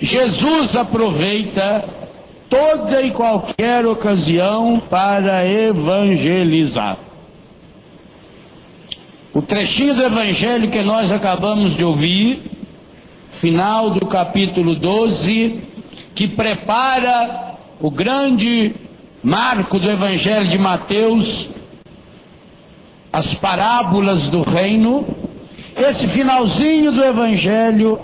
Jesus aproveita toda e qualquer ocasião para evangelizar. O trechinho do evangelho que nós acabamos de ouvir, final do capítulo 12, que prepara o grande marco do evangelho de Mateus, as parábolas do reino. Esse finalzinho do evangelho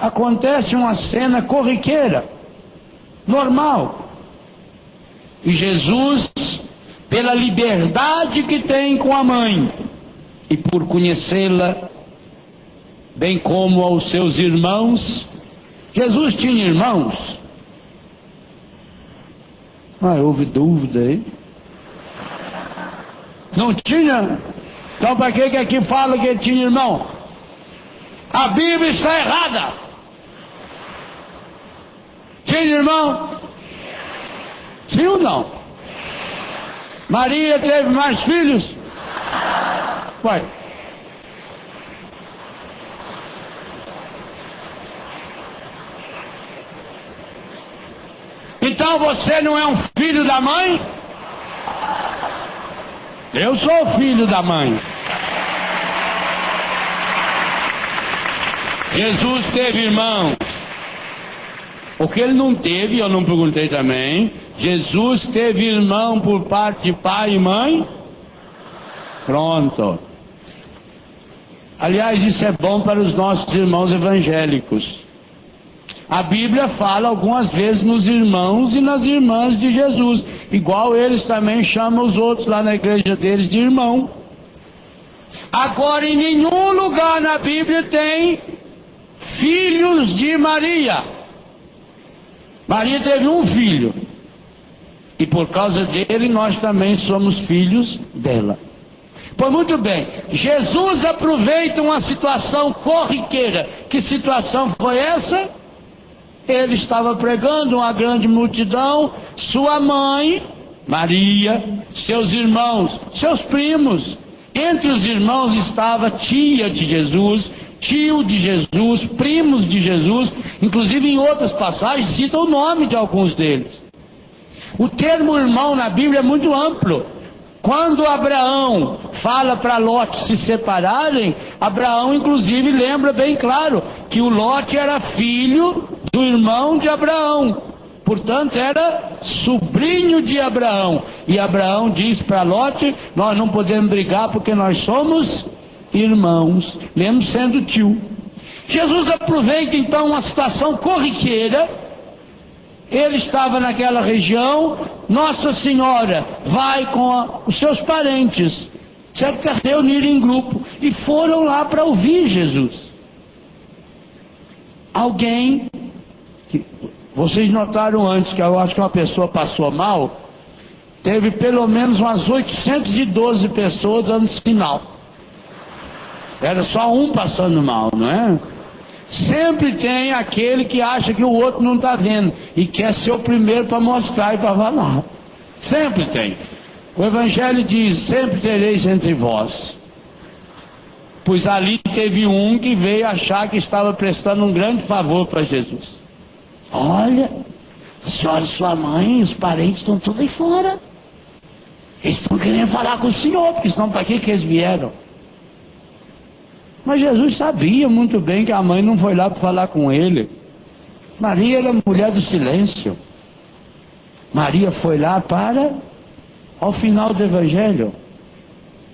acontece uma cena corriqueira, normal. E Jesus, pela liberdade que tem com a mãe e por conhecê-la, bem como aos seus irmãos. Jesus tinha irmãos? Houve dúvida aí. Não tinha? Então para que aqui fala que ele tinha irmão? A Bíblia está errada. Tinha irmão? Sim ou não? Maria teve mais filhos? Ué. Então você não é um filho da mãe? Eu sou filho da mãe. Jesus teve irmãos. O que ele não teve, eu não perguntei também. Jesus teve irmão por parte de pai e mãe? Pronto. Aliás, isso é bom para os nossos irmãos evangélicos. A Bíblia fala algumas vezes nos irmãos e nas irmãs de Jesus, igual eles também chamam os outros lá na igreja deles de irmão. Agora, em nenhum lugar na Bíblia tem filhos de Maria. Maria teve um filho, e por causa dele nós também somos filhos dela. Pois muito bem, Jesus aproveita uma situação corriqueira. Que situação foi essa? Ele estava pregando uma grande multidão, sua mãe, Maria, seus irmãos, seus primos. Entre os irmãos estava tia de Jesus, tio de Jesus, primos de Jesus. Inclusive em outras passagens cita o nome de alguns deles. O termo irmão na Bíblia é muito amplo. Quando Abraão fala para Ló se separarem, Abraão inclusive lembra bem claro que o Ló era filho do irmão de Abraão, portanto era sobrinho de Abraão. E Abraão diz para Ló: nós não podemos brigar porque nós somos irmãos, mesmo sendo tio. Jesus aproveita então uma situação corriqueira. Ele estava naquela região, Nossa Senhora vai com os seus parentes, certo? Reuniram em grupo e foram lá para ouvir Jesus. Alguém, que vocês notaram antes que eu acho que uma pessoa passou mal, teve pelo menos umas 812 pessoas dando sinal. Era só um passando mal, não é? Sempre tem aquele que acha que o outro não está vendo e quer ser o primeiro para mostrar e para falar. Sempre tem. O Evangelho diz: sempre tereis entre vós. Pois ali teve um que veio achar que estava prestando um grande favor para Jesus. Olha, a senhora e sua mãe, os parentes estão todos aí fora. Eles estão querendo falar com o senhor, porque senão para que eles vieram? Mas Jesus sabia muito bem que a mãe não foi lá para falar com ele. Maria era mulher do silêncio. Maria foi lá para, ao final do Evangelho,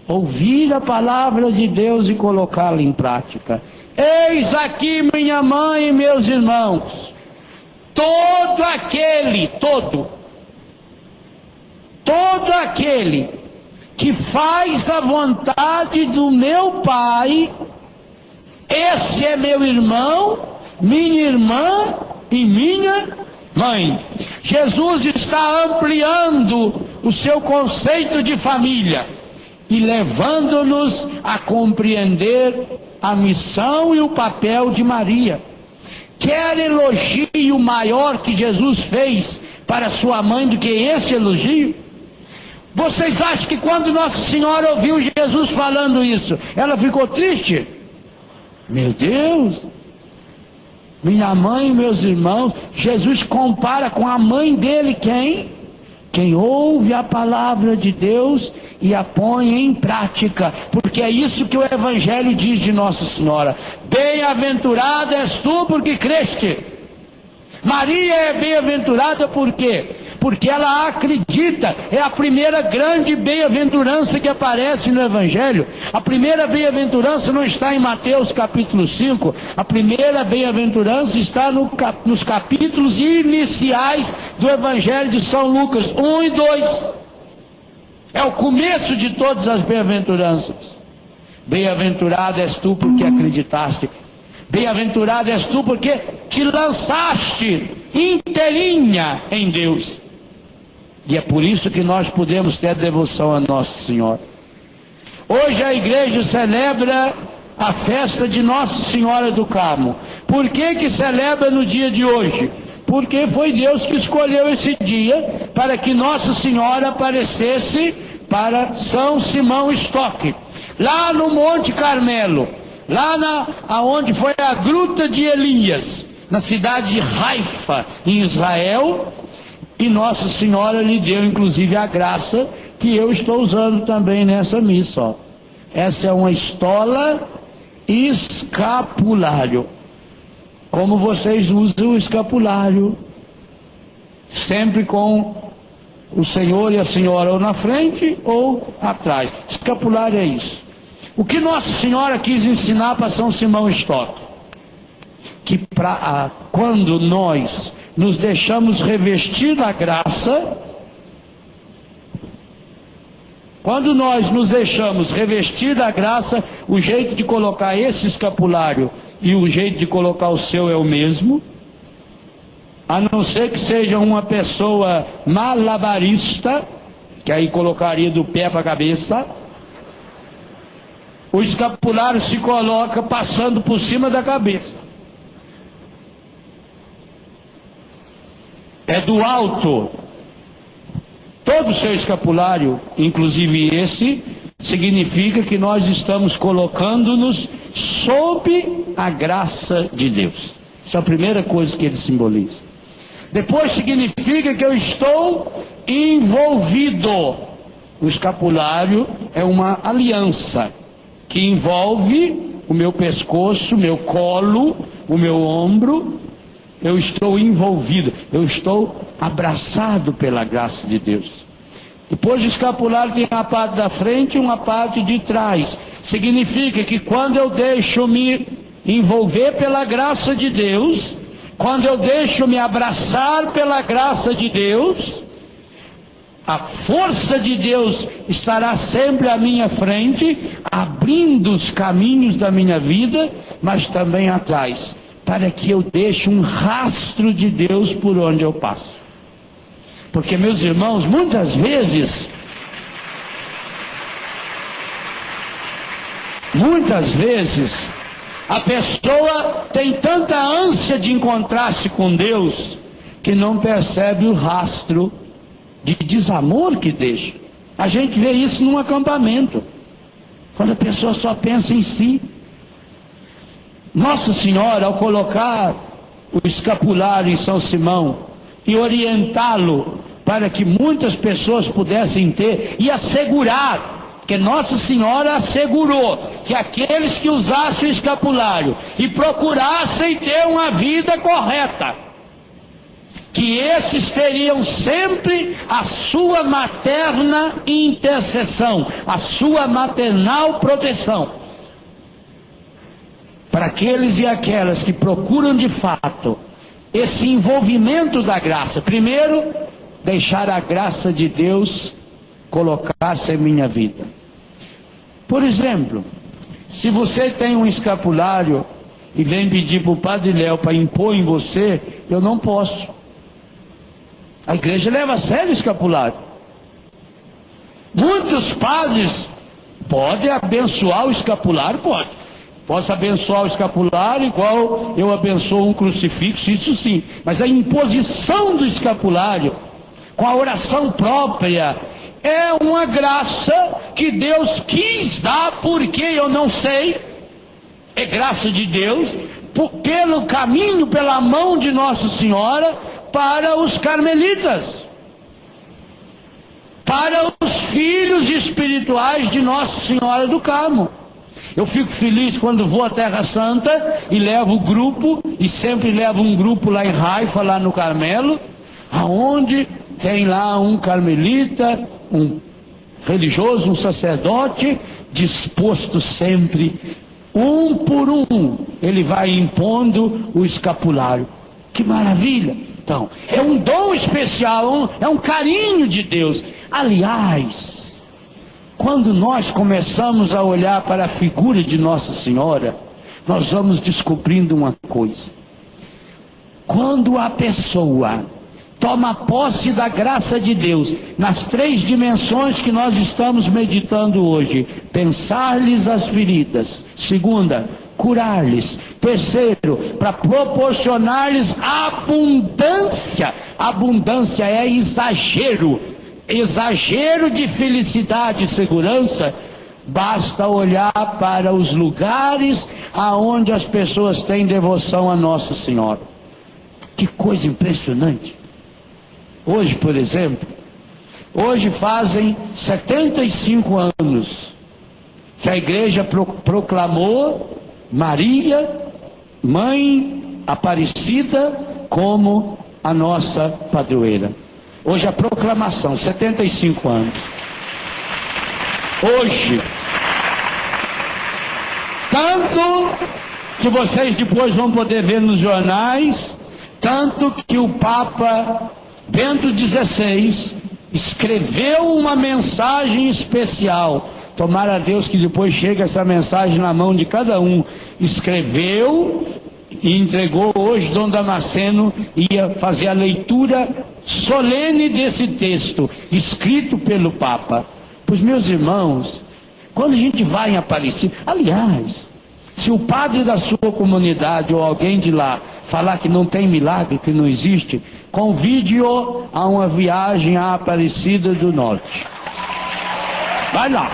ouvir a palavra de Deus e colocá-la em prática. Eis aqui minha mãe e meus irmãos. Todo aquele que faz a vontade do meu Pai, esse é meu irmão, minha irmã e minha mãe. Jesus está ampliando o seu conceito de família e levando-nos a compreender a missão e o papel de Maria. Quer elogio maior que Jesus fez para sua mãe do que esse elogio? Vocês acham que quando Nossa Senhora ouviu Jesus falando isso, ela ficou triste? Meu Deus! Minha mãe e meus irmãos, Jesus compara com a mãe dele quem? Quem ouve a palavra de Deus e a põe em prática, porque é isso que o Evangelho diz de Nossa Senhora. Bem-aventurada és tu porque creste. Maria é bem-aventurada por quê? Porque ela acredita. É a primeira grande bem-aventurança que aparece no Evangelho. A primeira bem-aventurança não está em Mateus capítulo 5. A primeira bem-aventurança está nos capítulos iniciais do Evangelho de São Lucas 1 e 2. É o começo de todas as bem-aventuranças. Bem-aventurado és tu porque acreditaste. Bem-aventurado és tu porque te lançaste inteirinha em Deus. E é por isso que nós podemos ter devoção a Nossa Senhora. Hoje a igreja celebra a festa de Nossa Senhora do Carmo. Por que que celebra no dia de hoje? Porque foi Deus que escolheu esse dia para que Nossa Senhora aparecesse para São Simão Stock. Lá no Monte Carmelo, lá aonde foi a gruta de Elias, na cidade de Haifa, em Israel, e Nossa Senhora lhe deu inclusive a graça que eu estou usando também nessa missa. Ó. Essa é uma estola escapulário, como vocês usam o escapulário, sempre com o Senhor e a Senhora ou na frente ou atrás. Escapulário é isso. O que Nossa Senhora quis ensinar para São Simão Stock? Que quando nós nos deixamos revestir da graça, quando nós nos deixamos revestir da graça, o jeito de colocar esse escapulário e o jeito de colocar o seu é o mesmo, a não ser que seja uma pessoa malabarista, que aí colocaria do pé para a cabeça. O escapulário se coloca passando por cima da cabeça. É do alto. Todo o seu escapulário, inclusive esse, significa que nós estamos colocando-nos sob a graça de Deus. Essa é a primeira coisa que ele simboliza. Depois significa que eu estou envolvido. O escapulário é uma aliança que envolve o meu pescoço, o meu colo, o meu ombro. Eu estou envolvido, eu estou abraçado pela graça de Deus. Depois do escapulário tem uma parte da frente e uma parte de trás. Significa que quando eu deixo me envolver pela graça de Deus, quando eu deixo me abraçar pela graça de Deus, a força de Deus estará sempre à minha frente, abrindo os caminhos da minha vida, mas também atrás, para que eu deixe um rastro de Deus por onde eu passo. Porque, meus irmãos, muitas vezes a pessoa tem tanta ânsia de encontrar-se com Deus que não percebe o rastro de desamor que deixa. A gente vê isso num acampamento, quando a pessoa só pensa em si. Nossa Senhora, ao colocar o escapulário em São Simão e orientá-lo para que muitas pessoas pudessem ter e assegurar, que Nossa Senhora assegurou que aqueles que usassem o escapulário e procurassem ter uma vida correta, que esses teriam sempre a sua materna intercessão, a sua maternal proteção. Para aqueles e aquelas que procuram de fato esse envolvimento da graça, primeiro, deixar a graça de Deus colocar-se em minha vida. Por exemplo, se você tem um escapulário e vem pedir para o Padre Léo para impor em você, eu não posso. A igreja leva a sério o escapulário. Muitos padres podem abençoar o escapulário, pode. Posso abençoar o escapulário igual eu abençoo um crucifixo, isso sim. Mas a imposição do escapulário, com a oração própria, é uma graça que Deus quis dar, porque eu não sei, é graça de Deus, pelo caminho, pela mão de Nossa Senhora, para os carmelitas, para os filhos espirituais de Nossa Senhora do Carmo. Eu fico feliz quando vou à Terra Santa e levo o grupo, e sempre levo um grupo lá em Haifa, lá no Carmelo, aonde tem lá um carmelita, um religioso, um sacerdote, disposto sempre, um por um, ele vai impondo o escapulário. Que maravilha! Então, é um dom especial, é um carinho de Deus. Aliás, quando nós começamos a olhar para a figura de Nossa Senhora, nós vamos descobrindo uma coisa. Quando a pessoa toma posse da graça de Deus, nas 3 dimensões que nós estamos meditando hoje: pensar-lhes as feridas, segunda, curar-lhes, terceiro, para proporcionar-lhes abundância. Abundância é exagero, exagero de felicidade e segurança. Basta olhar para os lugares aonde as pessoas têm devoção a Nossa Senhora. Que coisa impressionante! Hoje, por exemplo, hoje fazem 75 anos que a igreja proclamou Maria, Mãe Aparecida, como a nossa padroeira. Hoje a proclamação, 75 anos. Hoje, tanto que vocês depois vão poder ver nos jornais, tanto que o Papa Bento XVI escreveu uma mensagem especial. Tomara a Deus que depois chegue essa mensagem na mão de cada um. Escreveu e entregou. Hoje Dom Damasceno ia fazer a leitura solene desse texto, escrito pelo Papa. Pois, meus irmãos, quando a gente vai em Aparecida, aliás, se o padre da sua comunidade ou alguém de lá falar que não tem milagre, que não existe, convide-o a uma viagem à Aparecida do Norte. Vai lá.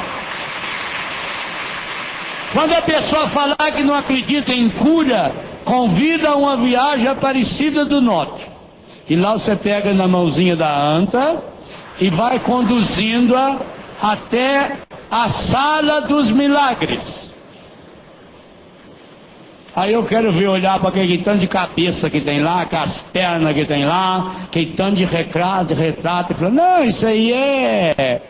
Quando a pessoa falar que não acredita em cura, convida a uma viagem à Aparecida do Norte. E lá você pega na mãozinha da anta e vai conduzindo-a até a Sala dos Milagres. Aí eu quero ver, olhar para aquele tanto de cabeça que tem lá, com as pernas que tem lá, aquele tanto de retrato, e falar: não, isso aí é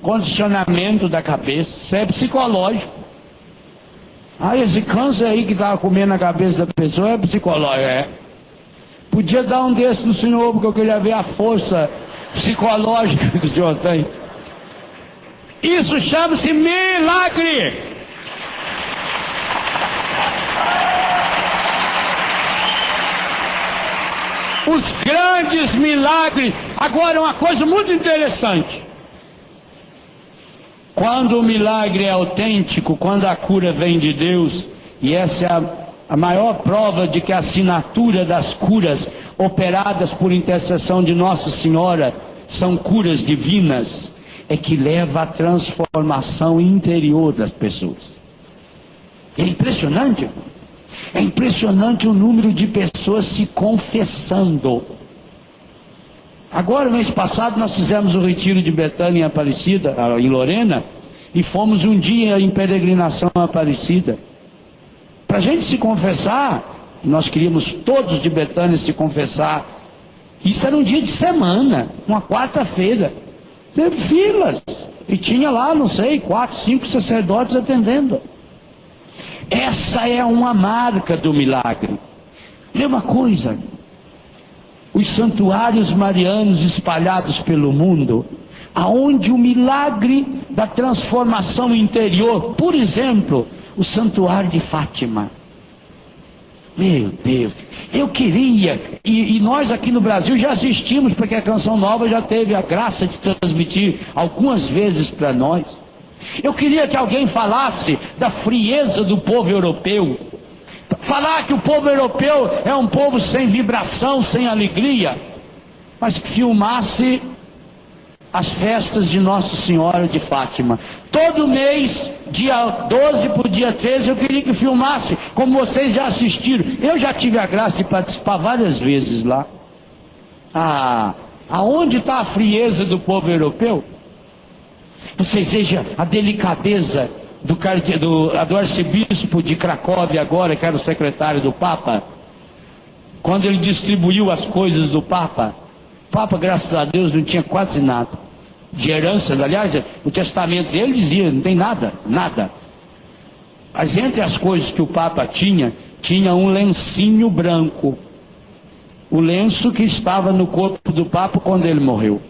condicionamento da cabeça, isso é psicológico. Ah, esse câncer aí que estava comendo a cabeça da pessoa é psicológico, é. Podia dar um desses no senhor, porque eu queria ver a força psicológica que o senhor tem. Isso chama-se milagre. Os grandes milagres. Agora, uma coisa muito interessante: quando o milagre é autêntico, quando a cura vem de Deus, e essa é a maior prova de que a assinatura das curas operadas por intercessão de Nossa Senhora são curas divinas, é que leva à transformação interior das pessoas. É impressionante. É impressionante o número de pessoas se confessando. Agora, mês passado, nós fizemos o retiro de Betânia em Aparecida, em Lorena, e fomos um dia em peregrinação a Aparecida. Para a gente se confessar, nós queríamos todos de Betânia se confessar. Isso era um dia de semana, uma quarta-feira. Teve filas, e tinha lá, não sei, 4, 5 sacerdotes atendendo. Essa é uma marca do milagre. É uma coisa: os santuários marianos espalhados pelo mundo, aonde o milagre da transformação interior, por exemplo, o santuário de Fátima. Meu Deus, eu queria, e nós aqui no Brasil já assistimos, porque a Canção Nova já teve a graça de transmitir algumas vezes para nós. Eu queria que alguém falasse da frieza do povo europeu, falar que o povo europeu é um povo sem vibração, sem alegria, mas que filmasse as festas de Nossa Senhora de Fátima. Todo mês, dia 12 para o dia 13, eu queria que filmasse, como vocês já assistiram. Eu já tive a graça de participar várias vezes lá. Aonde está a frieza do povo europeu? Vocês vejam a delicadeza do arcebispo de Cracóvia agora, que era o secretário do Papa, quando ele distribuiu as coisas do Papa. O Papa, graças a Deus, não tinha quase nada de herança. Aliás, o testamento dele dizia, não tem nada. Mas entre as coisas que o Papa tinha um lencinho branco. O lenço que estava no corpo do Papa quando ele morreu.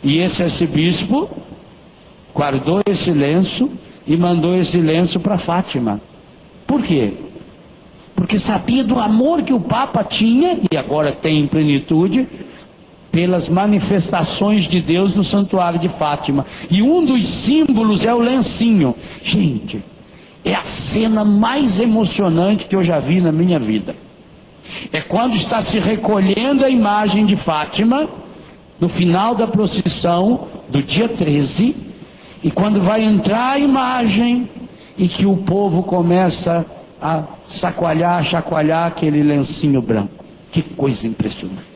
E esse arcebispo guardou esse lenço e mandou esse lenço para Fátima. Por quê? Porque sabia do amor que o Papa tinha, e agora tem em plenitude, pelas manifestações de Deus no santuário de Fátima. E um dos símbolos é o lencinho. Gente, é a cena mais emocionante que eu já vi na minha vida. É quando está se recolhendo a imagem de Fátima, no final da procissão do dia 13, e quando vai entrar a imagem, e que o povo começa a chacoalhar aquele lencinho branco. Que coisa impressionante.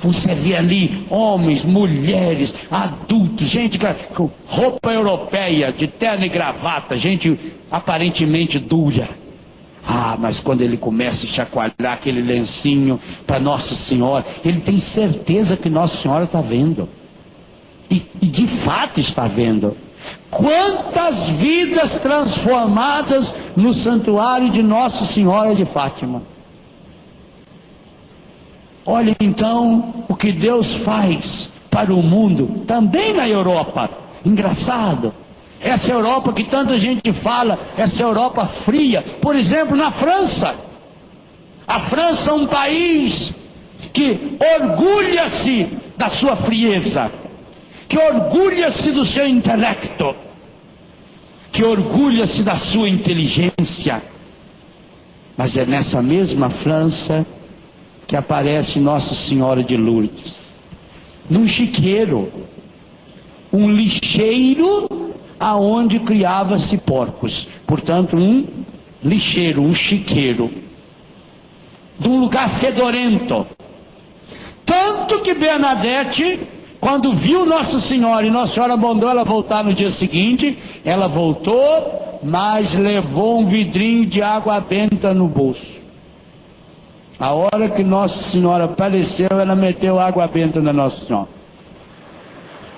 Você vê ali homens, mulheres, adultos, gente com roupa europeia, de terno e gravata, gente aparentemente dura. Mas quando ele começa a chacoalhar aquele lencinho para Nossa Senhora, ele tem certeza que Nossa Senhora está vendo. E de fato está vendo. Quantas vidas transformadas no santuário de Nossa Senhora de Fátima. Olha então o que Deus faz para o mundo, também na Europa. Engraçado. Essa Europa que tanta gente fala, essa Europa fria. Por exemplo, na França. A França é um país que orgulha-se da sua frieza, que orgulha-se do seu intelecto, que orgulha-se da sua inteligência. Mas é nessa mesma França que aparece Nossa Senhora de Lourdes, num chiqueiro, um lixeiro aonde criava-se porcos. Portanto, um lixeiro, um chiqueiro, de um lugar fedorento. Tanto que Bernadette, quando viu Nossa Senhora, e Nossa Senhora mandou ela voltar no dia seguinte, ela voltou, mas levou um vidrinho de água benta no bolso. A hora que Nossa Senhora apareceu, ela meteu água benta na Nossa Senhora.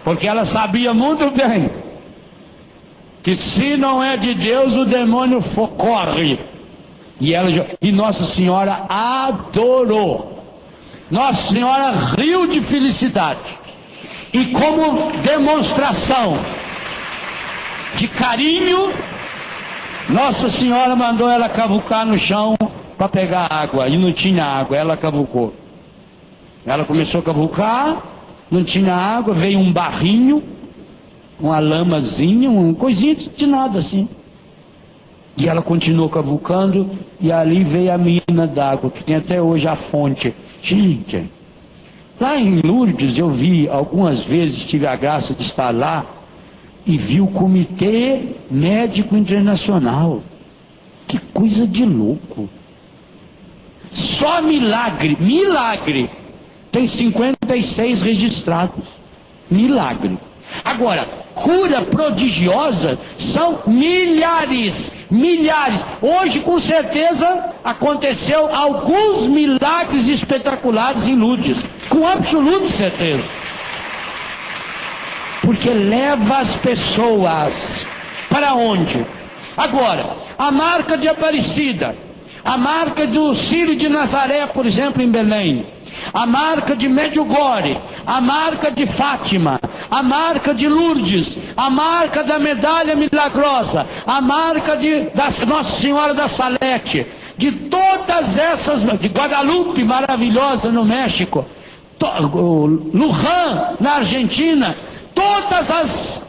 Porque ela sabia muito bem que se não é de Deus, o demônio corre. E Nossa Senhora adorou. Nossa Senhora riu de felicidade. E como demonstração de carinho, Nossa Senhora mandou ela cavucar no chão para pegar água. E não tinha água, ela cavucou. Ela começou a cavucar, não tinha água, veio um barrinho, uma lamazinha, uma coisinha de nada assim. E ela continuou cavucando, e ali veio a mina d'água, que tem até hoje a fonte. Gente, lá em Lourdes eu vi, algumas vezes tive a graça de estar lá, e vi o Comitê Médico Internacional. Que coisa de louco. Só milagre, tem 56 registrados. Milagre. Agora, cura prodigiosa são milhares. Hoje, com certeza, aconteceu alguns milagres espetaculares em Lourdes, com absoluta certeza. Porque leva as pessoas para onde? Agora, a marca de Aparecida, a marca do Círio de Nazaré, por exemplo, em Belém, a marca de Medjugorje, a marca de Fátima, a marca de Lourdes, a marca da Medalha Milagrosa, a marca da Nossa Senhora da Salete, de todas essas, de Guadalupe, maravilhosa no México, Luján, na Argentina,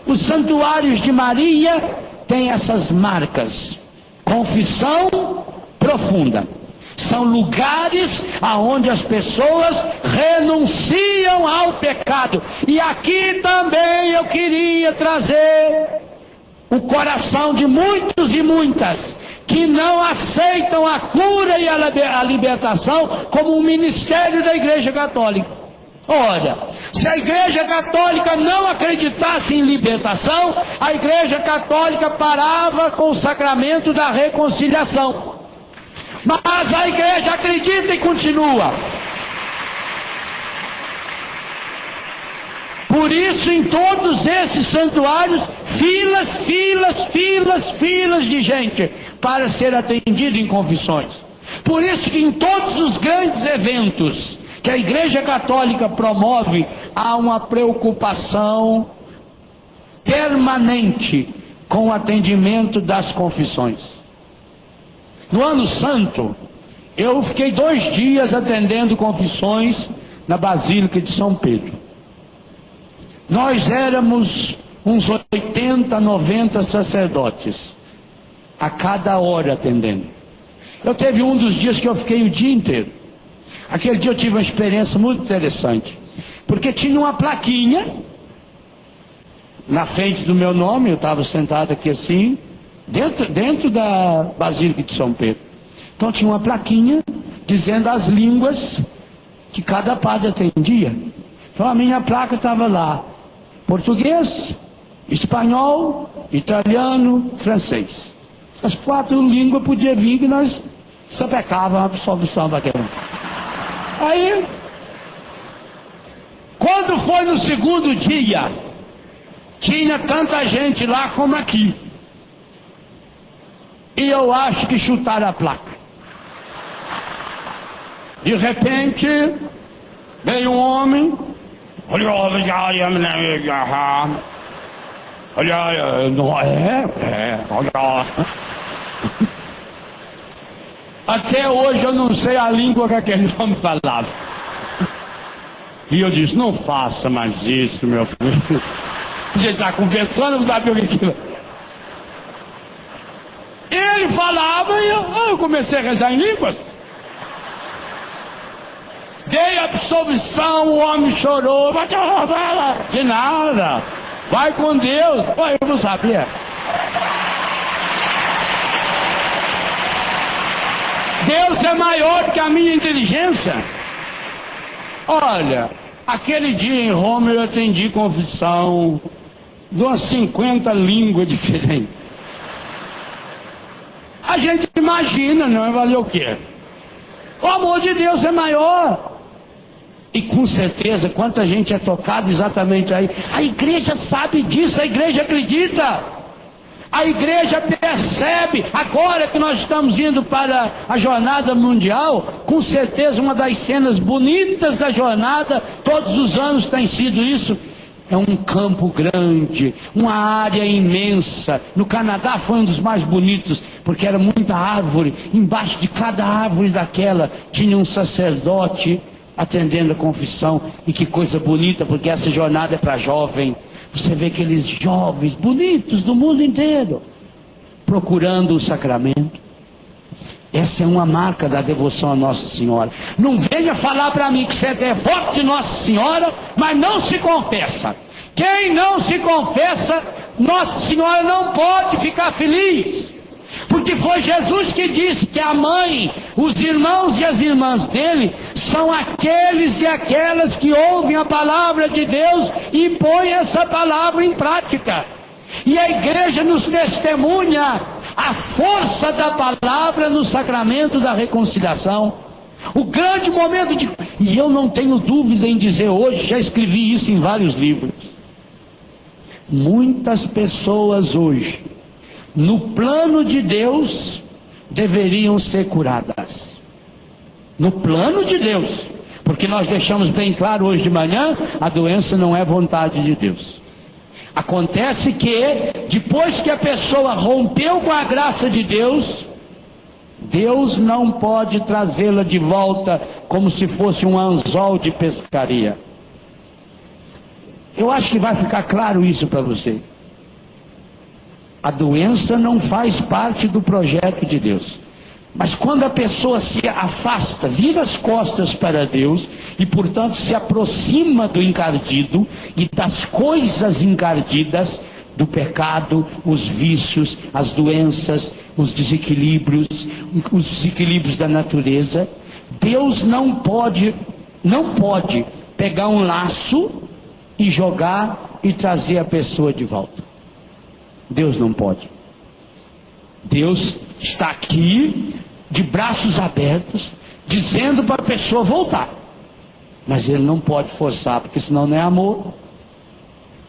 os santuários de Maria têm essas marcas. Confissão profunda, são lugares aonde as pessoas renunciam ao pecado. E aqui também eu queria trazer o coração de muitos e muitas que não aceitam a cura e a libertação como um ministério da Igreja Católica. Ora, se a Igreja Católica não acreditasse em libertação, a Igreja Católica parava com o sacramento da reconciliação. Mas a Igreja acredita e continua. Por isso, em todos esses santuários, filas de gente para ser atendido em confissões. Por isso que em todos os grandes eventos que a Igreja Católica promove, há uma preocupação permanente com o atendimento das confissões. No Ano Santo, eu fiquei 2 dias atendendo confissões na Basílica de São Pedro. Nós éramos uns 80, 90 sacerdotes, a cada hora atendendo. Eu teve um dos dias que eu fiquei o dia inteiro. Aquele dia eu tive uma experiência muito interessante, porque tinha uma plaquinha na frente do meu nome. Eu estava sentado aqui assim, dentro da Basílica de São Pedro. Então tinha uma plaquinha dizendo as línguas que cada padre atendia. Então a minha placa estava lá: português, espanhol, italiano, francês. Essas 4 línguas podiam vir que nós sapecávamos a absolvição daquela. Aí, quando foi no segundo dia, tinha tanta gente lá como aqui. E eu acho que chutaram a placa. De repente, veio um homem. Até hoje eu não sei a língua que aquele homem falava. E eu disse: não faça mais isso, meu filho. A gente está conversando, não sabe o que é. Ele falava e eu comecei a rezar em línguas. Dei absolvição, o homem chorou. De nada. Vai com Deus. Eu não sabia. Deus é maior que a minha inteligência. Olha, aquele dia em Roma eu atendi confissão de umas 50 línguas diferentes. A gente imagina, não é? Valer o quê? O amor de Deus é maior. E com certeza, quanta gente é tocada exatamente aí. A igreja sabe disso, a igreja acredita. A igreja percebe. Agora que nós estamos indo para a jornada mundial, com certeza uma das cenas bonitas da jornada, todos os anos tem sido isso, é um campo grande, uma área imensa. No Canadá foi um dos mais bonitos, porque era muita árvore. Embaixo de cada árvore daquela tinha um sacerdote atendendo a confissão. E que coisa bonita, porque essa jornada é para jovem. Você vê aqueles jovens bonitos do mundo inteiro procurando o sacramento. Essa é uma marca da devoção a Nossa Senhora. Não venha falar para mim que você é devoto de Nossa Senhora, mas não se confessa. Quem não se confessa, Nossa Senhora não pode ficar feliz. Porque foi Jesus que disse que a mãe, os irmãos e as irmãs dele são aqueles e aquelas que ouvem a palavra de Deus e põem essa palavra em prática. E a igreja nos testemunha a força da palavra no sacramento da reconciliação. O grande momento de... E eu não tenho dúvida em dizer hoje, já escrevi isso em vários livros. Muitas pessoas hoje, no plano de Deus, deveriam ser curadas. No plano de Deus. Porque nós deixamos bem claro hoje de manhã, a doença não é vontade de Deus. Acontece que, depois que a pessoa rompeu com a graça de Deus, Deus não pode trazê-la de volta como se fosse um anzol de pescaria. Eu acho que vai ficar claro isso para você. A doença não faz parte do projeto de Deus. Mas quando a pessoa se afasta, vira as costas para Deus e, portanto, se aproxima do encardido e das coisas encardidas, do pecado, os vícios, as doenças, os desequilíbrios da natureza, Deus não pode pegar um laço e jogar e trazer a pessoa de volta. Deus não pode. Deus está aqui, de braços abertos, dizendo para a pessoa voltar. Mas Ele não pode forçar, porque senão não é amor.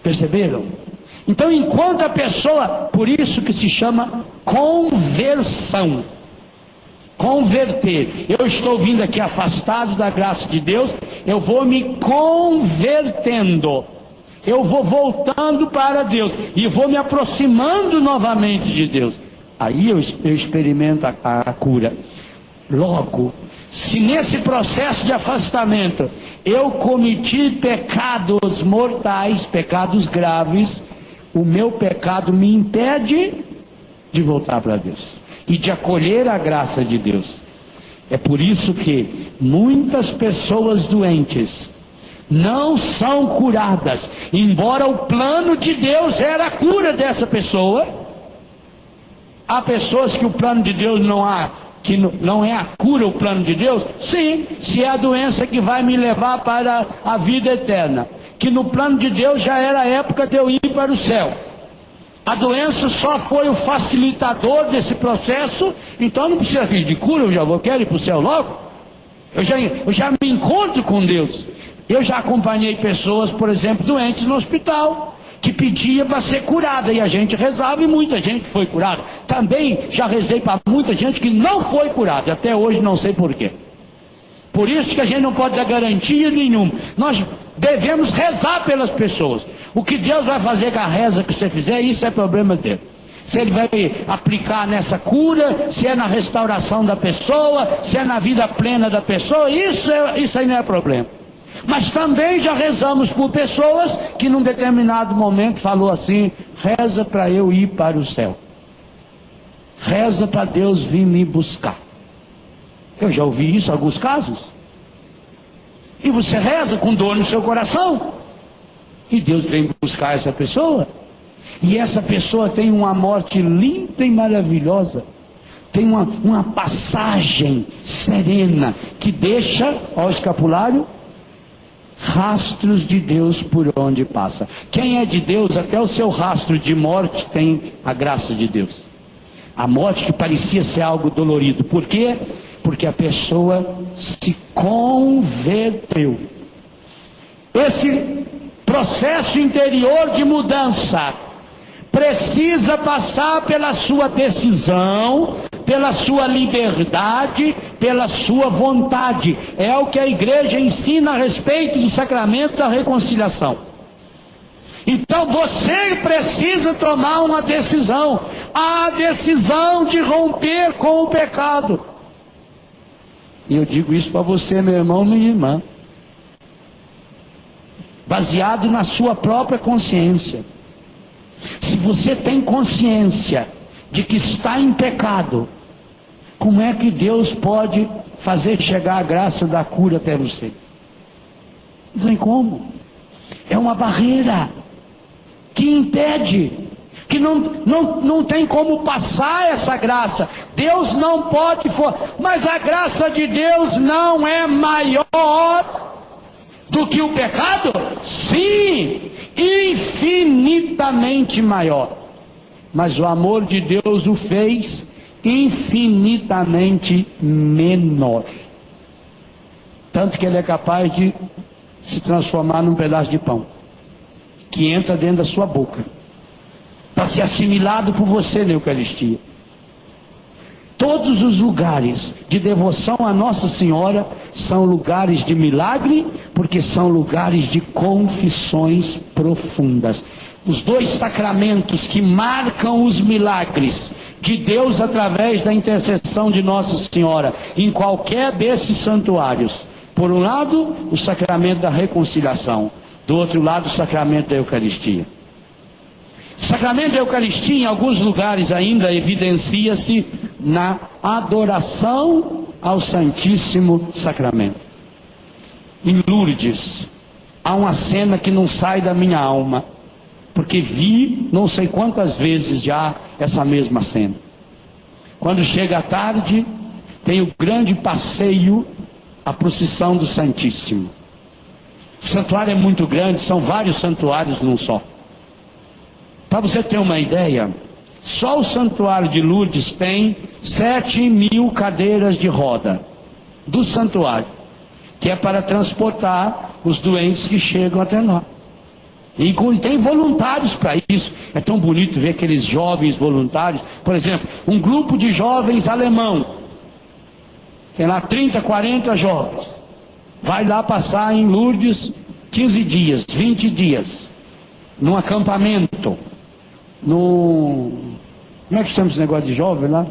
Perceberam? Então, enquanto a pessoa, por isso que se chama conversão. Converter. Eu estou vindo aqui afastado da graça de Deus, eu vou me convertendo. Eu vou voltando para Deus e vou me aproximando novamente de Deus. Aí eu experimento a cura. Logo, se nesse processo de afastamento eu cometi pecados mortais, pecados graves, o meu pecado me impede de voltar para Deus e de acolher a graça de Deus. É por isso que muitas pessoas doentes não são curadas, embora o plano de Deus era a cura dessa pessoa. Há pessoas que o plano de Deus que não é a cura o plano de Deus? Sim, se é a doença que vai me levar para a vida eterna, que no plano de Deus já era a época de eu ir para o céu. A doença só foi o facilitador desse processo, então não precisa de cura, eu quero ir para o céu logo. Eu já me encontro com Deus. Eu já acompanhei pessoas, por exemplo, doentes no hospital, que pedia para ser curada, e a gente rezava e muita gente foi curada. Também já rezei para muita gente que não foi curada, até hoje não sei porquê. Por isso que a gente não pode dar garantia nenhuma. Nós devemos rezar pelas pessoas. O que Deus vai fazer com a reza que você fizer, isso é problema dele. Se ele vai aplicar nessa cura, se é na restauração da pessoa, se é na vida plena da pessoa, isso aí não é problema. Mas também já rezamos por pessoas que num determinado momento falou assim: reza para eu ir para o céu, reza para Deus vir me buscar. Eu já ouvi isso em alguns casos. E você reza com dor no seu coração, e Deus vem buscar essa pessoa, e essa pessoa tem uma morte linda e maravilhosa, tem uma passagem serena, que deixa ao escapulário rastros de Deus por onde passa. Quem é de Deus, até o seu rastro de morte tem a graça de Deus. A morte que parecia ser algo dolorido. Por quê? Porque a pessoa se converteu. Esse processo interior de mudança precisa passar pela sua decisão, pela sua liberdade, pela sua vontade. É o que a igreja ensina a respeito do sacramento da reconciliação. Então você precisa tomar uma decisão, a decisão de romper com o pecado. E eu digo isso para você, meu irmão, minha irmã, baseado na sua própria consciência. Se você tem consciência de que está em pecado, como é que Deus pode fazer chegar a graça da cura até você? Não tem como. É uma barreira que impede, que não tem como passar essa graça. Deus não pode, mas a graça de Deus não é maior do que o pecado? Sim, infinitamente maior. Mas o amor de Deus o fez infinitamente menor. Tanto que ele é capaz de se transformar num pedaço de pão, que entra dentro da sua boca, para ser assimilado por você na Eucaristia. Todos os lugares de devoção a Nossa Senhora são lugares de milagre, porque são lugares de confissões profundas. Os dois sacramentos que marcam os milagres de Deus através da intercessão de Nossa Senhora em qualquer desses santuários. Por um lado, o sacramento da reconciliação. Do outro lado, o sacramento da Eucaristia. O sacramento da Eucaristia, em alguns lugares ainda, evidencia-se na adoração ao Santíssimo Sacramento. Em Lourdes, há uma cena que não sai da minha alma, porque vi não sei quantas vezes já essa mesma cena. Quando chega a tarde, tem o grande passeio, a procissão do Santíssimo. O santuário é muito grande, são vários santuários num só. Para você ter uma ideia, só o santuário de Lourdes tem 7.000 cadeiras de roda do santuário, que é para transportar os doentes que chegam até nós. E tem voluntários para isso. É tão bonito ver aqueles jovens voluntários. Por exemplo, um grupo de jovens alemão, tem lá 30, 40 jovens, vai lá passar em Lourdes 15 dias, 20 dias, num acampamento, como é que chama esse negócio de jovem lá?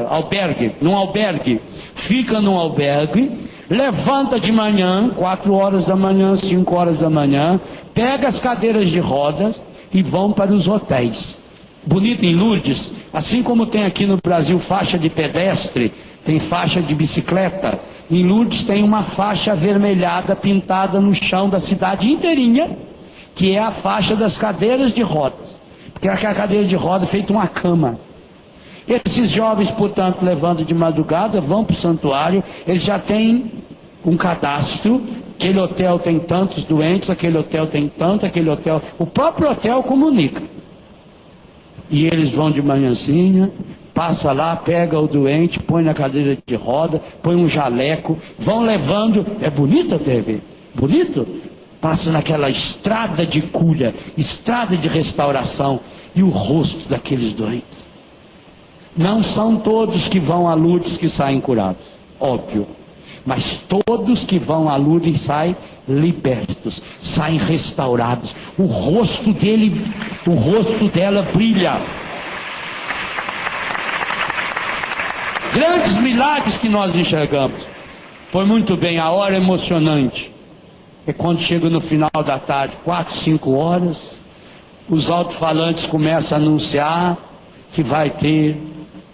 Albergue, num albergue. Fica num albergue, levanta de manhã, 4 horas da manhã, 5 horas da manhã, pega as cadeiras de rodas e vão para os hotéis. Bonito em Lourdes, assim como tem aqui no Brasil faixa de pedestre, tem faixa de bicicleta, em Lourdes tem uma faixa avermelhada pintada no chão da cidade inteirinha, que é a faixa das cadeiras de rodas, porque aquela cadeira de roda é feita uma cama. Esses jovens, portanto, levando de madrugada, vão para o santuário, eles já têm um cadastro, aquele hotel tem tantos doentes, aquele hotel tem tanto, aquele hotel, o próprio hotel comunica. E eles vão de manhãzinha, passa lá, pega o doente, põe na cadeira de roda, põe um jaleco, vão levando, é bonito a TV, bonito? Passa naquela estrada de cura, estrada de restauração, e o rosto daqueles doentes. Não são todos que vão a Lourdes que saem curados, óbvio, mas todos que vão a Lourdes saem libertos, saem restaurados. O rosto dele, o rosto dela brilha. Grandes milagres que nós enxergamos. Foi muito bem, a hora emocionante é quando chega no final da tarde, 4, 5 horas, os alto-falantes começam a anunciar que vai ter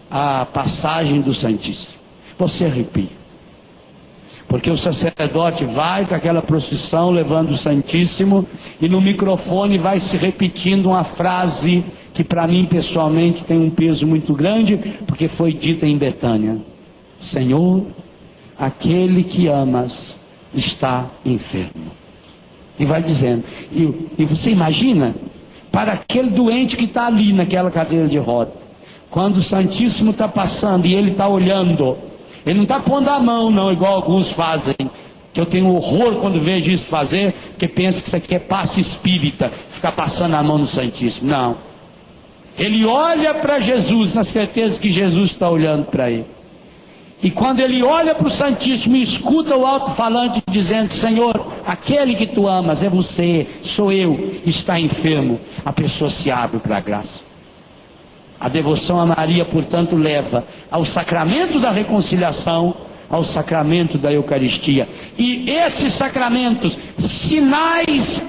a passagem do Santíssimo. Você arrepia, porque o sacerdote vai com aquela procissão levando o Santíssimo, e no microfone vai se repetindo uma frase que para mim pessoalmente tem um peso muito grande, porque foi dita em Betânia: Senhor, aquele que amas está enfermo. E vai dizendo, e você imagina, para aquele doente que está ali naquela cadeira de roda, quando o Santíssimo está passando e ele está olhando, ele não está pondo a mão não, igual alguns fazem, que eu tenho horror quando vejo isso fazer, porque pensa que isso aqui é passe espírita, ficar passando a mão no Santíssimo. Não, ele olha para Jesus, na certeza que Jesus está olhando para ele. E quando ele olha para o Santíssimo e escuta o alto-falante dizendo: Senhor, aquele que tu amas é você, sou eu, está enfermo, a pessoa se abre para a graça. A devoção a Maria, portanto, leva ao sacramento da reconciliação, ao sacramento da Eucaristia. E esses sacramentos, sinais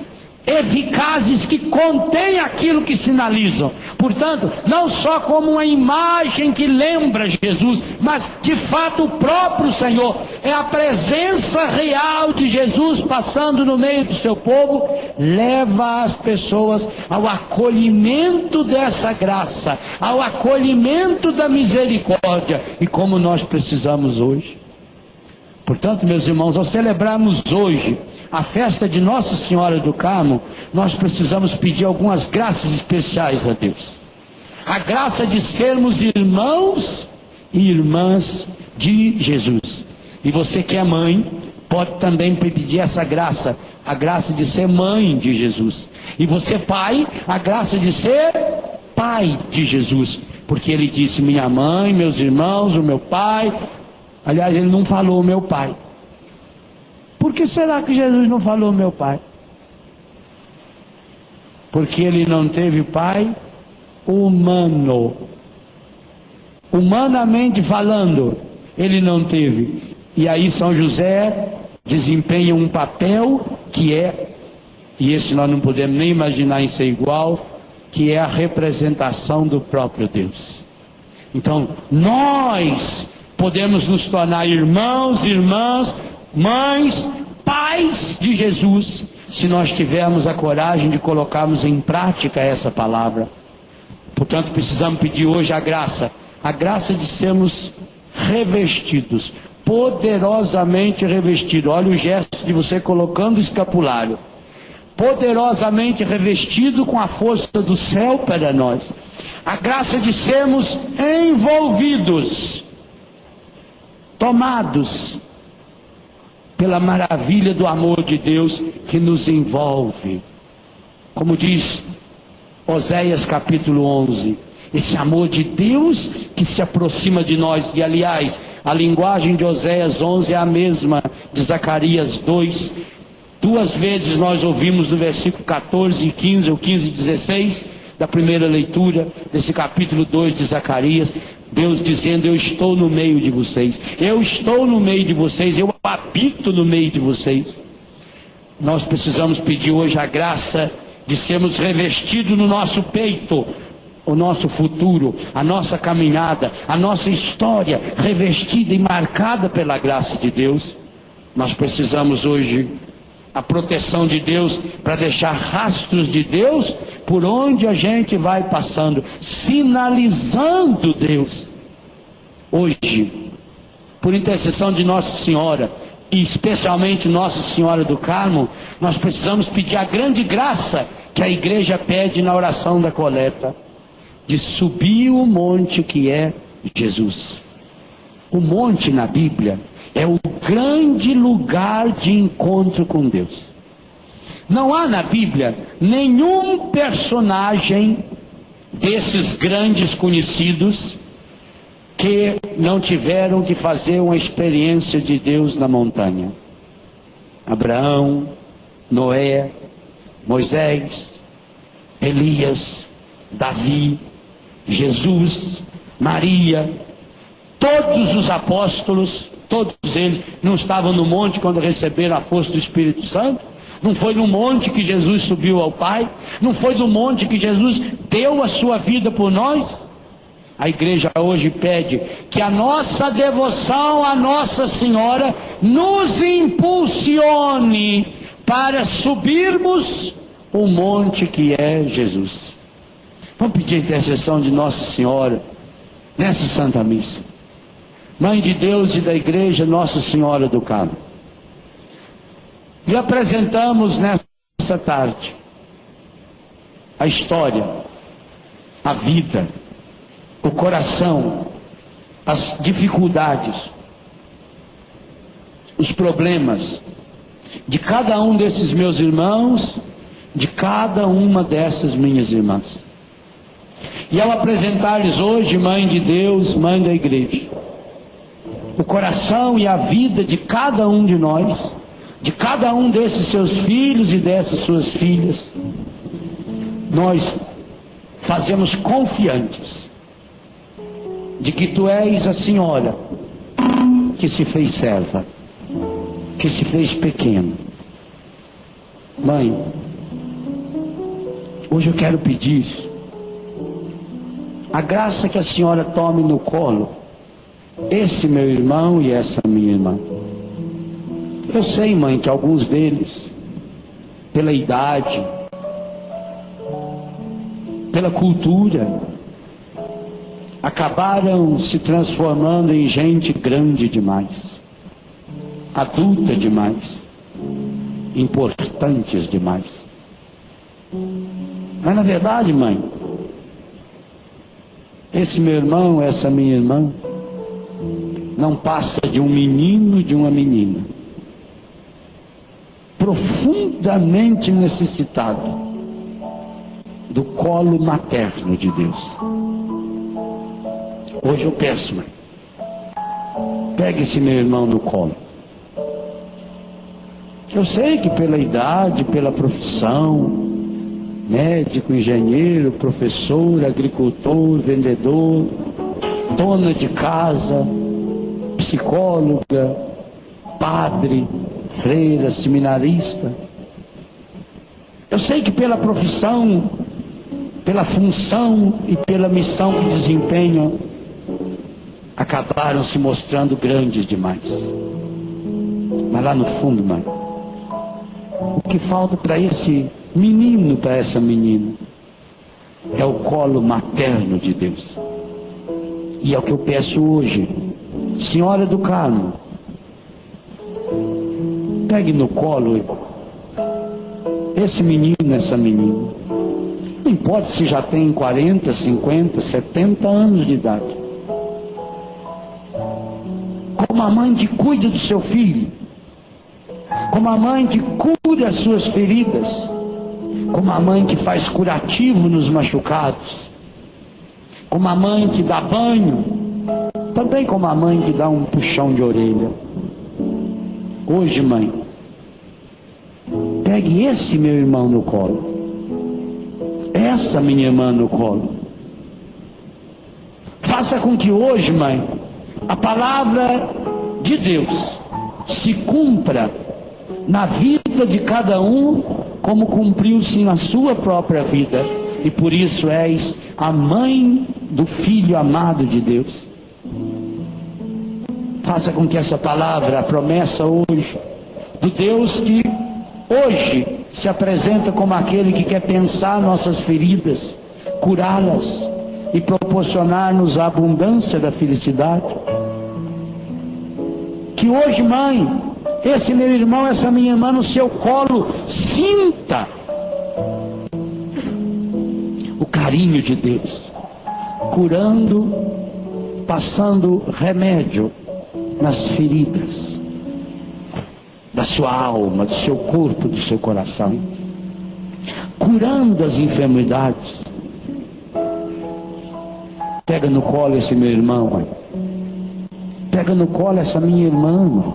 eficazes que contêm aquilo que sinalizam. Portanto, não só como uma imagem que lembra Jesus, mas de fato o próprio Senhor. É a presença real de Jesus passando no meio do seu povo, leva as pessoas ao acolhimento dessa graça, ao acolhimento da misericórdia, e como nós precisamos hoje. Portanto, meus irmãos, ao celebrarmos hoje a festa de Nossa Senhora do Carmo, nós precisamos pedir algumas graças especiais a Deus. A graça de sermos irmãos e irmãs de Jesus. E você que é mãe, pode também pedir essa graça, a graça de ser mãe de Jesus. E você, pai, a graça de ser pai de Jesus. Porque ele disse: minha mãe, meus irmãos, o meu pai. Aliás, ele não falou meu pai. Por que será que Jesus não falou meu pai? Porque ele não teve pai humano. Humanamente falando, ele não teve. E aí São José desempenha um papel que é, e esse nós não podemos nem imaginar em ser igual, que é a representação do próprio Deus. Então, nós podemos nos tornar irmãos, irmãs, mães, pais de Jesus, se nós tivermos a coragem de colocarmos em prática essa palavra. Portanto, precisamos pedir hoje a graça de sermos revestidos, poderosamente revestidos. Olha o gesto de você colocando o escapulário. Poderosamente revestido com a força do céu para nós. A graça de sermos envolvidos, tomados pela maravilha do amor de Deus que nos envolve. Como diz Oséias capítulo 11, esse amor de Deus que se aproxima de nós. E aliás, a linguagem de Oséias 11 é a mesma de Zacarias 2. Duas vezes nós ouvimos no versículo 14 e 15, ou 15 e 16, da primeira leitura desse capítulo 2 de Zacarias, Deus dizendo: eu estou no meio de vocês, eu estou no meio de vocês, eu habito no meio de vocês. Nós precisamos pedir hoje a graça de sermos revestidos no nosso peito, o nosso futuro, a nossa caminhada, a nossa história, revestida e marcada pela graça de Deus. Nós precisamos hoje a proteção de Deus, para deixar rastros de Deus por onde a gente vai passando, sinalizando Deus. Hoje, por intercessão de Nossa Senhora, e especialmente Nossa Senhora do Carmo, nós precisamos pedir a grande graça que a igreja pede na oração da coleta, de subir o monte que é Jesus. O monte na Bíblia é o grande lugar de encontro com Deus. Não há na Bíblia nenhum personagem desses grandes conhecidos que não tiveram que fazer uma experiência de Deus na montanha. Abraão, Noé, Moisés, Elias, Davi, Jesus, Maria, todos os apóstolos, todos eles não estavam no monte quando receberam a força do Espírito Santo? Não foi no monte que Jesus subiu ao Pai? Não foi no monte que Jesus deu a sua vida por nós? A igreja hoje pede que a nossa devoção à Nossa Senhora nos impulsione para subirmos o monte que é Jesus. Vamos pedir a intercessão de Nossa Senhora nessa Santa Missa. Mãe de Deus e da Igreja, Nossa Senhora do Carmo, e apresentamos nessa tarde a história, a vida, o coração, as dificuldades, os problemas de cada um desses meus irmãos, de cada uma dessas minhas irmãs. E ao apresentar-lhes hoje, Mãe de Deus, Mãe da Igreja, o coração e a vida de cada um de nós, de cada um desses seus filhos e dessas suas filhas, nós fazemos confiantes de que Tu és a Senhora que se fez serva, que se fez pequena. Mãe, hoje eu quero pedir a graça que a Senhora tome no colo esse meu irmão e essa minha irmã. Eu sei, mãe, que alguns deles, pela idade, pela cultura, acabaram se transformando em gente grande demais, adulta demais, importantes demais. Mas na verdade, mãe, esse meu irmão, essa minha irmã, não passa de um menino e de uma menina, profundamente necessitado do colo materno de Deus. Hoje eu peço, mãe, pegue esse meu irmão no colo. Eu sei que pela idade, pela profissão, médico, engenheiro, professor, agricultor, vendedor, dona de casa, psicóloga, padre, freira, seminarista. Eu sei que pela profissão, pela função e pela missão que desempenham, acabaram se mostrando grandes demais. Mas lá no fundo, mãe, o que falta para esse menino, para essa menina, é o colo materno de Deus. E é o que eu peço hoje. Senhora do Carmo, pegue no colo esse menino, essa menina. Não importa se já tem 40, 50, 70 anos de idade. Como a mãe que cuida do seu filho, como a mãe que cura as suas feridas, como a mãe que faz curativo nos machucados, como a mãe que dá banho, também como a mãe que dá um puxão de orelha. Hoje, mãe, pegue esse meu irmão no colo, essa minha irmã no colo. Faça com que hoje, mãe, a palavra de Deus se cumpra na vida de cada um, como cumpriu-se na sua própria vida. E por isso és a mãe do Filho amado de Deus. Faça com que essa palavra, a promessa hoje, do Deus que hoje se apresenta como aquele que quer pensar nossas feridas, curá-las e proporcionar-nos a abundância da felicidade. Que hoje, mãe, esse meu irmão, essa minha irmã no seu colo sinta o carinho de Deus, curando, passando remédio nas feridas da sua alma, do seu corpo, do seu coração, curando as enfermidades. Pega no colo esse meu irmão, mãe. Pega no colo essa minha irmã, mãe.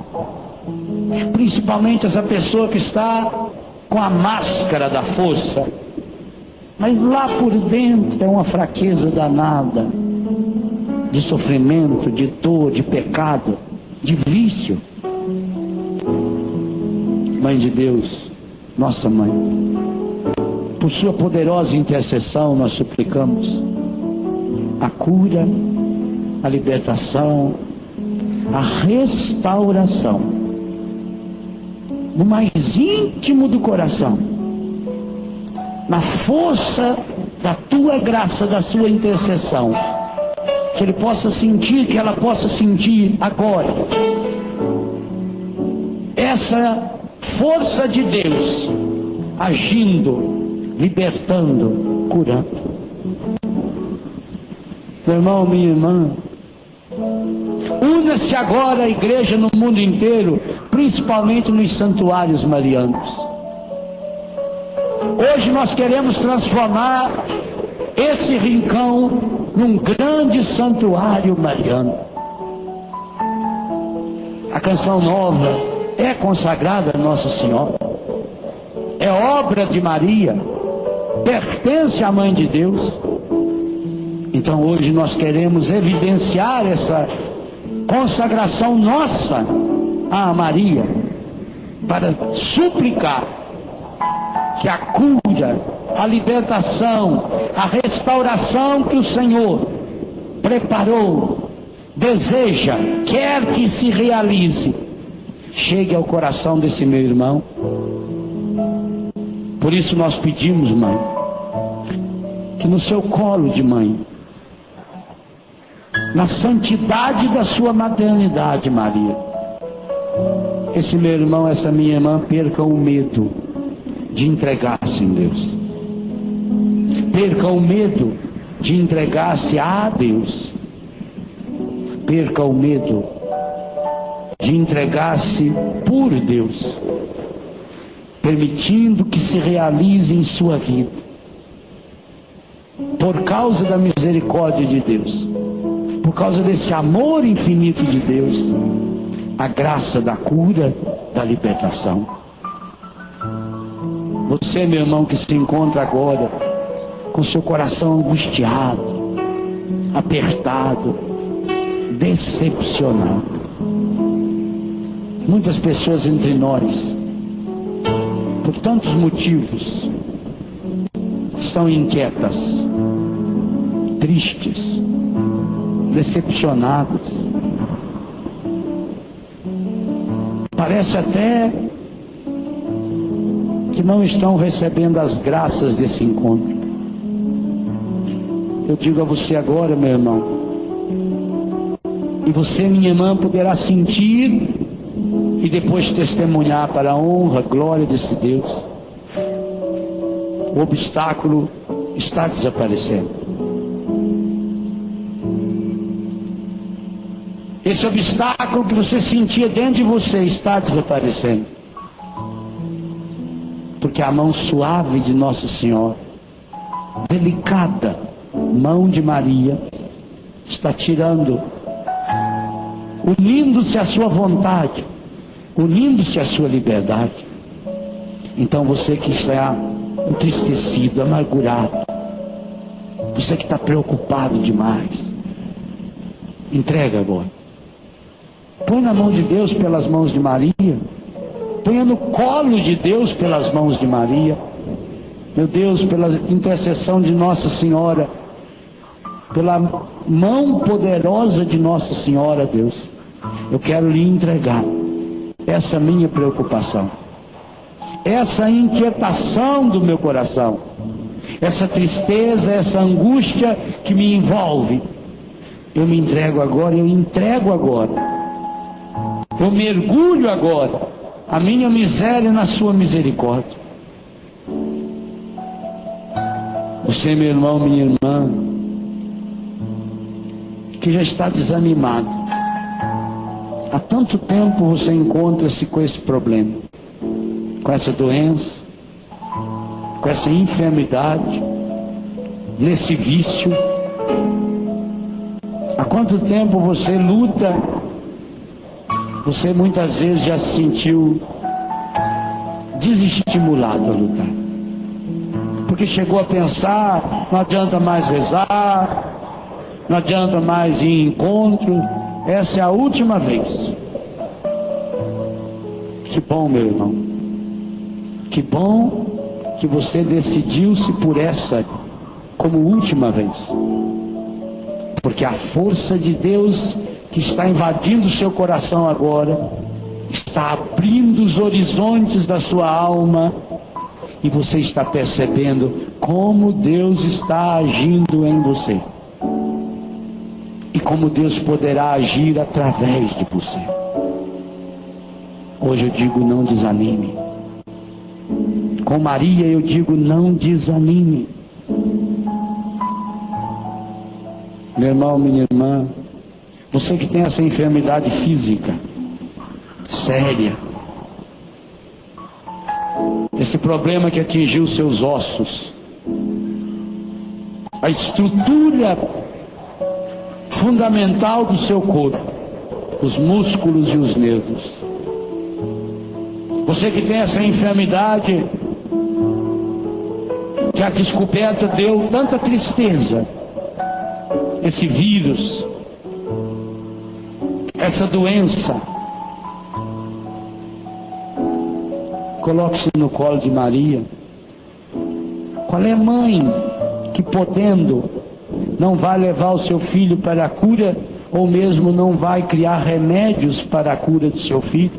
Principalmente essa pessoa que está com a máscara da força, mas lá por dentro é uma fraqueza danada, de sofrimento, de dor, de pecado, de vício. Mãe de Deus, nossa mãe, por sua poderosa intercessão nós suplicamos a cura, a libertação, a restauração no mais íntimo do coração, na força da tua graça, da sua intercessão, que ele possa sentir, que ela possa sentir agora essa força de Deus agindo, libertando, curando. Meu irmão, minha irmã, una-se agora a igreja no mundo inteiro, principalmente nos santuários marianos. Hoje nós queremos transformar esse rincão num grande santuário mariano. A canção nova é consagrada a Nossa Senhora, é obra de Maria, pertence à Mãe de Deus. Então hoje nós queremos evidenciar essa consagração nossa a Maria, para suplicar que a cura, a libertação, a restauração que o Senhor preparou, deseja, quer que se realize, chegue ao coração desse meu irmão. Por isso nós pedimos, mãe, que no seu colo de mãe, na santidade da sua maternidade, Maria, esse meu irmão, essa minha irmã percam o medo de entregar-se em Deus, percam o medo de entregar-se a Deus, percam o medo de entregar-se por Deus, permitindo que se realize em sua vida, por causa da misericórdia de Deus, por causa desse amor infinito de Deus, a graça da cura, da libertação. Você, meu irmão, que se encontra agora com seu coração angustiado, apertado, decepcionado. Muitas pessoas entre nós, por tantos motivos, estão inquietas, tristes, decepcionadas. Parece até que não estão recebendo as graças desse encontro. Eu digo a você agora, meu irmão, e você, minha irmã, poderá sentir e depois testemunhar para a honra, glória desse Deus. O obstáculo está desaparecendo. Esse obstáculo que você sentia dentro de você está desaparecendo. Porque a mão suave de Nossa Senhora, delicada mão de Maria, está tirando, unindo-se à sua vontade, unindo-se à sua liberdade. Então você que está entristecido, amargurado, você que está preocupado demais, entrega agora. Põe na mão de Deus pelas mãos de Maria. Ponha no colo de Deus pelas mãos de Maria. Meu Deus, pela intercessão de Nossa Senhora, pela mão poderosa de Nossa Senhora, Deus, eu quero lhe entregar essa minha preocupação, essa inquietação do meu coração, essa tristeza, essa angústia que me envolve. Eu me entrego agora, eu entrego agora, eu mergulho agora a minha miséria na sua misericórdia. Você, meu irmão, minha irmã, que já está desanimado, há tanto tempo você encontra-se com esse problema, com essa doença, com essa enfermidade, nesse vício. Há quanto tempo você luta? Você muitas vezes já se sentiu desestimulado a lutar, porque chegou a pensar: não adianta mais rezar, não adianta mais ir em encontro, essa é a última vez. Que bom, meu irmão, que bom que você decidiu-se por essa como última vez, porque a força de Deus que está invadindo o seu coração agora, está abrindo os horizontes da sua alma, e você está percebendo como Deus está agindo em você, e como Deus poderá agir através de você. Hoje eu digo: não desanime. Com Maria eu digo: não desanime. Meu irmão, minha irmã, você que tem essa enfermidade física séria, esse problema que atingiu seus ossos, a estrutura fundamental do seu corpo, os músculos e os nervos. Você que tem essa enfermidade, que a descoberta deu tanta tristeza, esse vírus, essa doença, coloque-se no colo de Maria. Qual é a mãe que, podendo, não vai levar o seu filho para a cura, ou mesmo não vai criar remédios para a cura do seu filho?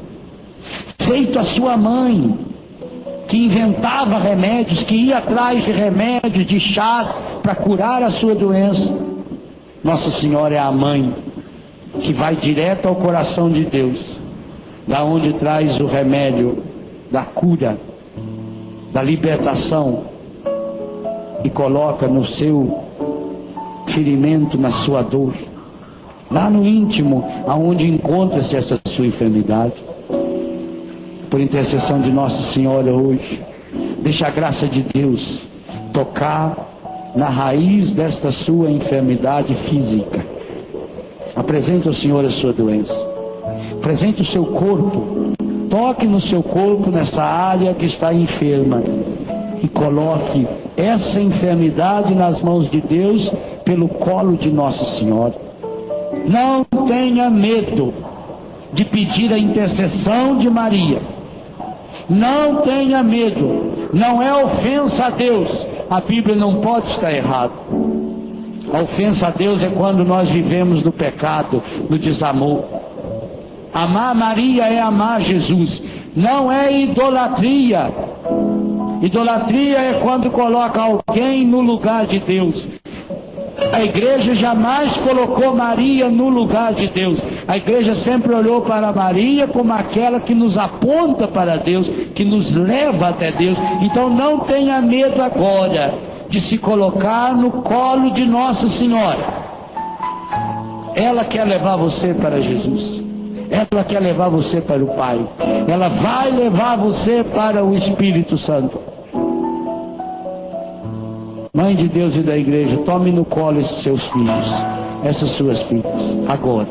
Feito a sua mãe, que inventava remédios, que ia atrás de remédios, de chás, para curar a sua doença. Nossa Senhora é a mãe que vai direto ao coração de Deus, da onde traz o remédio da cura, da libertação, e coloca no seu ferimento, na sua dor, lá no íntimo, aonde encontra-se essa sua enfermidade. Por intercessão de Nossa Senhora hoje, deixa a graça de Deus tocar na raiz desta sua enfermidade física. Apresente ao Senhor a sua doença, apresente o seu corpo, toque no seu corpo, nessa área que está enferma, e coloque essa enfermidade nas mãos de Deus, pelo colo de Nossa Senhora. Não tenha medo de pedir a intercessão de Maria. Não tenha medo, não é ofensa a Deus. A Bíblia não pode estar errada. A ofensa a Deus é quando nós vivemos no pecado, no desamor. Amar Maria é amar Jesus, não é idolatria. Idolatria é quando coloca alguém no lugar de Deus. A igreja jamais colocou Maria no lugar de Deus. A igreja sempre olhou para Maria como aquela que nos aponta para Deus, que nos leva até Deus. Então não tenha medo agora de se colocar no colo de Nossa Senhora. Ela quer levar você para Jesus. Ela quer levar você para o Pai. Ela vai levar você para o Espírito Santo. Mãe de Deus e da igreja, tome no colo esses seus filhos, essas suas filhas, agora.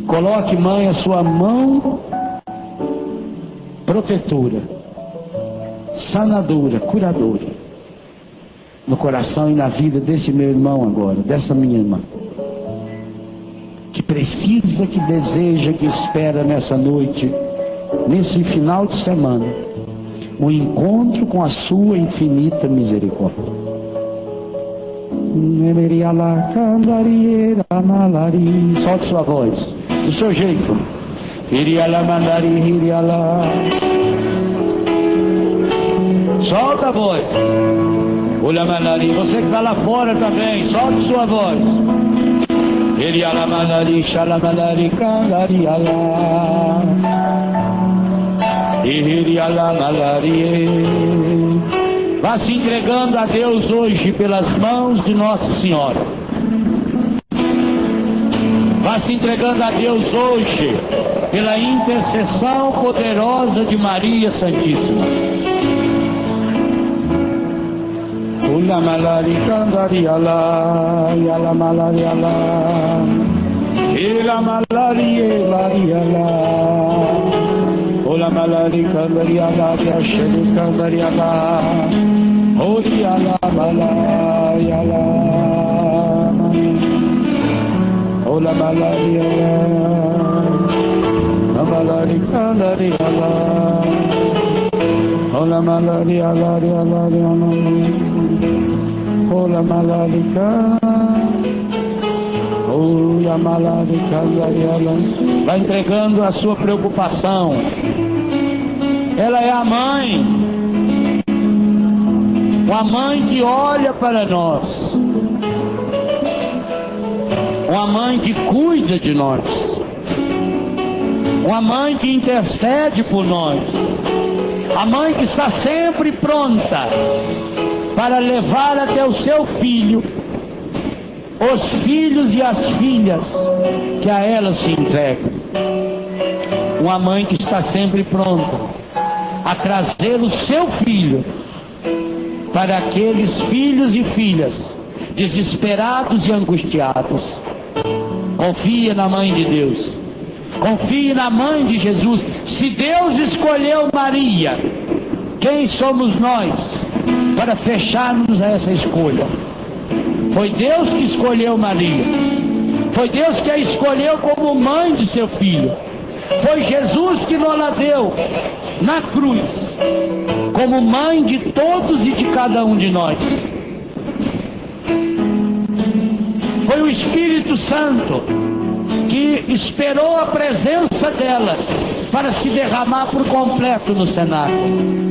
Coloque, mãe, a sua mão protetora, sanadora, curadora, no coração e na vida desse meu irmão agora, dessa minha irmã, que precisa, que deseja, que espera nessa noite, nesse final de semana, um encontro com a sua infinita misericórdia. Solte sua voz, do seu jeito. Solta a voz. Você que está lá fora também, solte sua voz. Vá se entregando a Deus hoje pelas mãos de Nossa Senhora. Vá se entregando a Deus hoje pela intercessão poderosa de Maria Santíssima. Ula malari candari ala, yala malari ala, ila malari elari ala. Ola malari kandari ala, yasheli kandari ala, ori ala malari ala, ola malari ala, malari kandari ala, ola malari ala, ola malari kandari ala. Vai entregando a sua preocupação. Ela é a mãe, uma mãe que olha para nós, uma mãe que cuida de nós, uma mãe que intercede por nós, a mãe que está sempre pronta para levar até o seu filho os filhos e as filhas que a ela se entregam. Uma mãe que está sempre pronta a trazer o seu filho para aqueles filhos e filhas desesperados e angustiados. Confie na mãe de Deus, confie na mãe de Jesus. Se Deus escolheu Maria, quem somos nós para fecharmos a essa escolha? Foi Deus que escolheu Maria, foi Deus que a escolheu como mãe de seu filho. Foi Jesus que nos deu na cruz como mãe de todos e de cada um de nós. Foi o Espírito Santo que esperou a presença dela para se derramar por completo no cenáculo.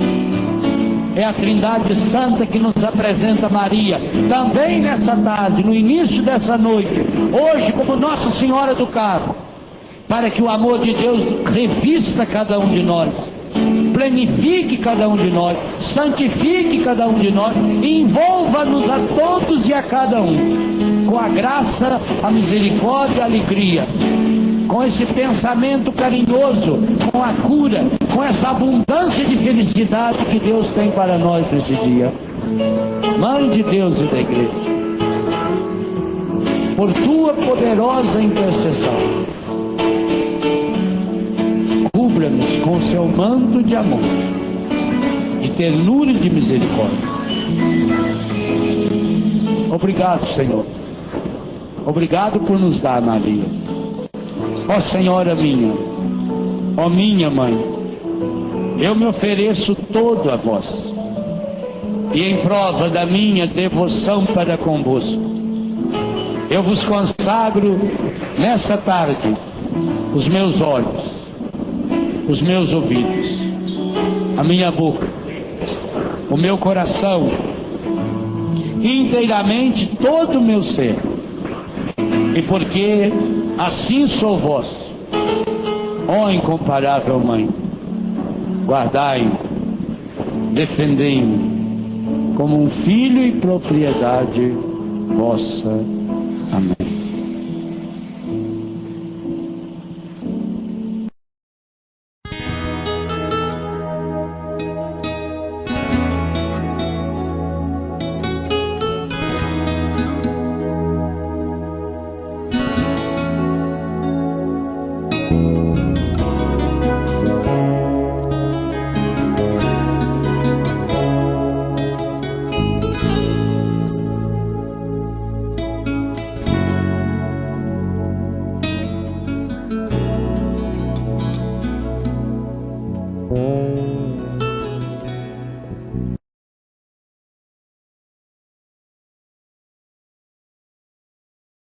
É a Trindade Santa que nos apresenta Maria, também nessa tarde, no início dessa noite, hoje como Nossa Senhora do Carmo, para que o amor de Deus revista cada um de nós, plenifique cada um de nós, santifique cada um de nós, e envolva-nos a todos e a cada um, com a graça, a misericórdia e a alegria, com esse pensamento carinhoso, com a cura, com essa abundância de felicidade que Deus tem para nós nesse dia. Mãe de Deus e da igreja, por tua poderosa intercessão, cubra-nos com o seu manto de amor, de ternura e de misericórdia. Obrigado, Senhor. Obrigado por nos dar Maria. Ó Senhora minha, ó minha mãe, eu me ofereço todo a vós. e em prova da minha devoção para convosco, eu vos consagro nesta tarde os meus olhos, os meus ouvidos, a minha boca, o meu coração, inteiramente todo o meu ser. E porque assim sou vosso, ó incomparável Mãe, guardai-me, defendei-me como um filho e propriedade vossa. Amém.